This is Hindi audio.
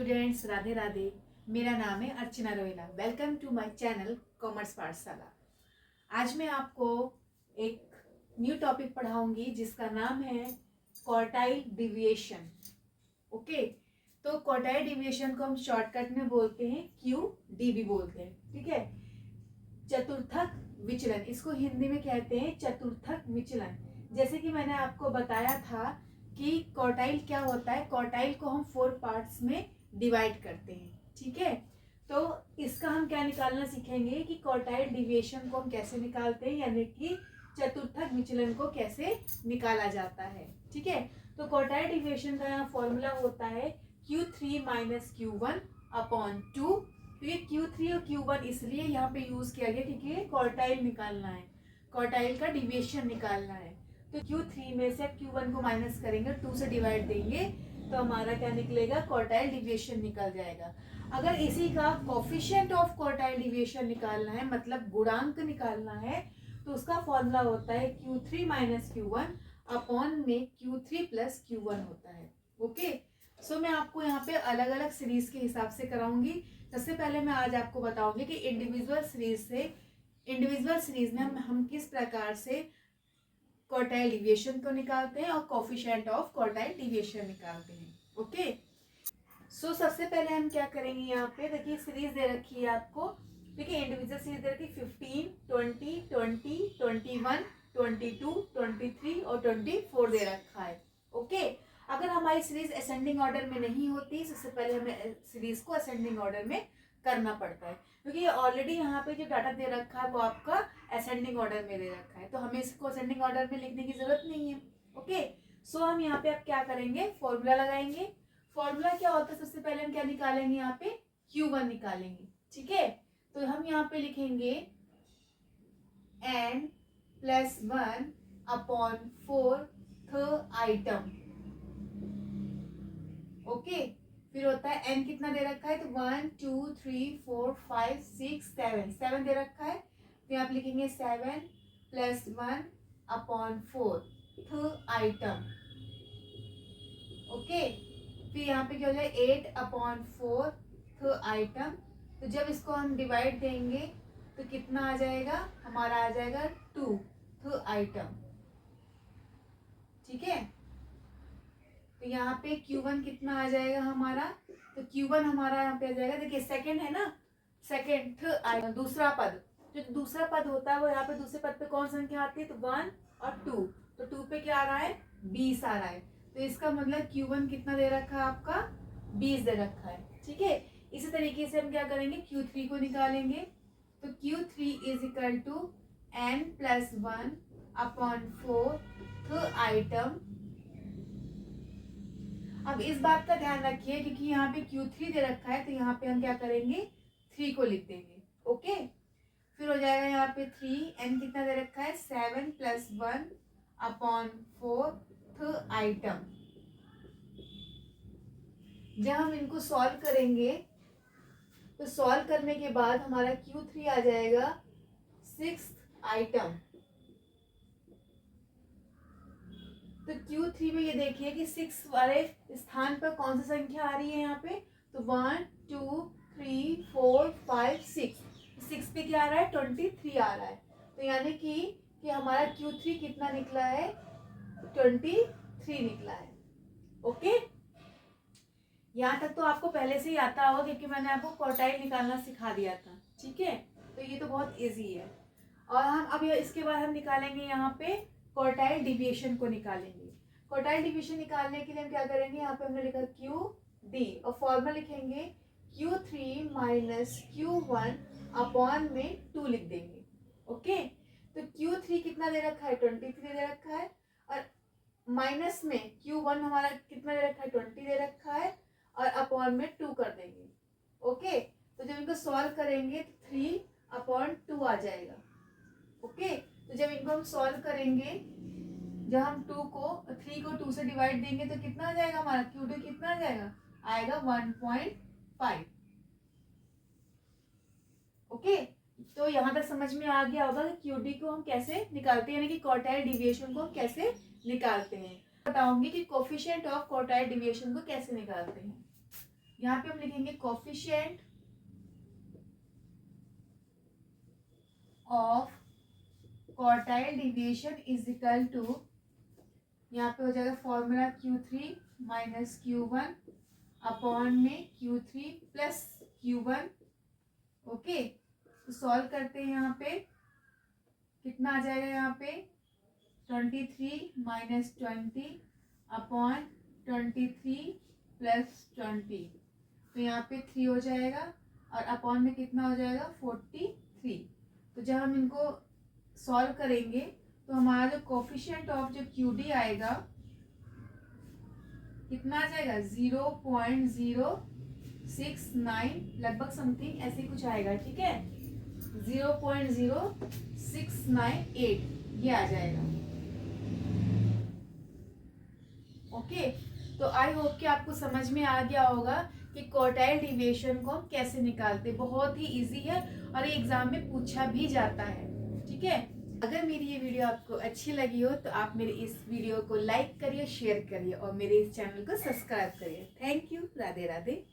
स्टूडेंट्स, राधे राधे। मेरा नाम है Archana Rohila. Welcome to my channel commerce Pathshala. आज मैं आपको एक न्यू टॉपिक पढ़ाऊंगी जिसका नाम है क्वार्टाइल डिविएशन। ओके, तो क्वार्टाइल डिविएशन को हम शॉर्टकट में बोलते हैं QD भी बोलते हैं। ठीक है, चतुर्थक विचलन, इसको हिंदी में कहते हैं चतुर्थक विचलन। जैसे कि मैंने आपको बताया था कि क्वार्टाइल क्या होता है। क्वार्टाइल को हम 4 पार्ट्स में डिवाइड करते हैं। ठीक है, तो इसका हम क्या निकालना सीखेंगे कि क्वार्टाइल डिविएशन को हम कैसे निकालते हैं, यानी कि चतुर्थक विचलन को कैसे निकाला जाता है। ठीक है, तो क्वार्टाइल डिविएशन का यहाँ फॉर्मूला होता है Q3 - Q1 अपॉन 2। तो ये Q3 और Q1 इसलिए यहाँ पे यूज किया गया क्योंकि क्वार्टाइल निकालना है, क्वार्टाइल का डिविएशन निकालना है। तो Q3 में से Q1 को माइनस करेंगे, 2 से डिवाइड देंगे तो हमारा क्या निकलेगा, क्वार्टाइल डिविएशन निकल जाएगा। अगर इसी का कोफिशिएंट ऑफ क्वार्टाइल डिविएशन निकालना है, मतलब गुणांक निकालना है, तो उसका फॉर्मूला होता है Q3 - Q1 अपॉन में Q3 + Q1 होता है। ओके, सो मैं आपको यहाँ पे अलग अलग सीरीज के हिसाब से कराऊंगी। सबसे पहले मैं आज आपको बताऊंगी कि इंडिविजुअल सीरीज में हम किस प्रकार से क्वार्टाइल डिविएशन को निकालते हैं और कोफिशिएंट ऑफ क्वार्टाइल डिविएशन निकालते हैं। ओके, सो सबसे पहले हम क्या करेंगे, यहाँ पे देखिए सीरीज दे रखी है आपको। देखिए इंडिविजुअल सीरीज दे रखी 15, 20, 20, 21, 22, 23 और 24 दे रखा है। ओके, अगर हमारी सीरीज असेंडिंग ऑर्डर में नहीं होती, सबसे पहले हमें सीरीज को असेंडिंग ऑर्डर में करना पड़ता है, क्योंकि ऑलरेडी यहाँ पे जो डाटा दे रखा है वो आपका असेंडिंग ऑर्डर में दे रखा है, तो हमें इसको असेंडिंग ऑर्डर में लिखने की जरूरत नहीं है। ओके, सो हम यहाँ पे अब क्या करेंगे, फॉर्मूला लगाएंगे। फॉर्मूला क्या होता है, सबसे पहले हम क्या निकालेंगे, यहाँ पे Q1 निकालेंगे। ठीक है, तो हम यहाँ पे लिखेंगे n+1 upon 4th item. Okay, फिर होता है n कितना दे रखा है, तो 1 2 3 4 5 6 7 दे रखा है, तो यहाँ पे लिखेंगे 7+1 अपॉन 4th आइटम। ओके, फिर यहाँ पे क्या हो जाए 8 अपॉन 4th आइटम। तो जब इसको हम डिवाइड देंगे तो कितना आ जाएगा, हमारा आ जाएगा 2th आइटम। ठीक है, तो यहाँ पे Q1 कितना आ जाएगा हमारा, तो Q1 हमारा यहाँ पे आ जाएगा, देखिए सेकंड है ना, सेकंड दूसरा पद, जो दूसरा पद होता है वो यहाँ पे दूसरे पद पे कौन संख्या आती है, तो 1 और 2, तो 2 पे क्या आ रहा है, 20 आ रहा है। तो इसका मतलब Q1 कितना दे रखा है आपका, 20 दे रखा है। ठीक है, इसी तरीके से हम क्या करेंगे, Q3 को निकालेंगे। तो Q3 = n+1 upon 4th item. अब इस बात का ध्यान रखिए क्योंकि यहाँ पे Q3 दे रखा है, तो यहाँ पे हम क्या करेंगे, 3 को लिख देंगे। ओके, फिर हो जाएगा यहाँ पे 3, n कितना दे रखा है, 7+1 अपॉन 4th आइटम। जब हम इनको सॉल्व करेंगे तो सॉल्व करने के बाद हमारा Q3 आ जाएगा 6th आइटम। तो Q3 में ये देखिए कि 6 वाले स्थान पर कौन सी संख्या आ रही है यहाँ पे, तो 1 2 3 4 5 6, 6 पे क्या आ रहा है, 23 आ रहा है। तो यानी कि हमारा Q3 कितना निकला है, 23 निकला है। ओके, यहाँ तक तो आपको पहले से ही आता होगा क्योंकि मैंने आपको क्वार्टाइल निकालना सिखा दिया था। ठीक है, तो ये तो बहुत इजी है। और हम अब इसके बाद हम निकालेंगे यहाँ पे क्वार्टाइल डिविएशन को निकालेंगे। क्वार्टाइल डिविएशन निकालने के लिए हम क्या करेंगे, यहाँ पे हमने लिखा QD और फॉर्मूला लिखेंगे Q3 - Q1 अपॉन में 2 लिख देंगे। ओके, तो Q3 कितना दे रखा है, 23 दे रखा है, और माइनस में Q1 हमारा कितना दे रखा है, 20 दे रखा है, और अपॉन में 2 कर देंगे। ओके, तो जब इनको सॉल्व करेंगे तो 3/2 आ जाएगा। ओके, तो जब इनको हम सॉल्व करेंगे, जब हम 3 को 2 से डिवाइड देंगे तो कितना आ जाएगा हमारा, Q2 कितना आ जाएगा, आएगा 1.5। ओके, तो यहाँ तक समझ में आ गया होगा कि QD को हम कैसे निकालते हैं, यानी कि क्वार्टाइल डिविएशन को कैसे निकालते हैं। बताऊंगी कि कोफिशिएंट ऑफ क्वार्टाइल डिविएशन को कैसे निकालते हैं। यहाँ पे हम लिखेंगे coefficient of quartile deviation is equal to, यहाँ पे हो जाएगा formula Q3 minus Q1 upon में Q3 प्लस Q1। ओके, तो सॉल्व करते हैं। यहाँ पे कितना आ जाएगा, यहाँ पे 23 माइनस 20 अपॉन 23 प्लस 20, तो यहाँ पे 3 हो जाएगा और अपॉन में कितना हो जाएगा 43। तो जब हम इनको सॉल्व करेंगे तो हमारा जो कोफिशिएंट ऑफ जो QD आएगा कितना आ जाएगा 0.069 लगभग समथिंग ऐसे कुछ आएगा। ठीक है, 0.0698 ये आ जाएगा। ओके, तो आई होप कि आपको समझ में आ गया होगा कि क्वार्टाइल डिविएशन को हम कैसे निकालते। बहुत ही इजी है और ये एग्जाम में पूछा भी जाता है। ठीक है, अगर मेरी ये वीडियो आपको अच्छी लगी हो तो आप मेरे इस वीडियो को लाइक करिए, शेयर करिए और मेरे इस चैनल को सब्सक्राइब करिए। Thank you, Radhe Radhe.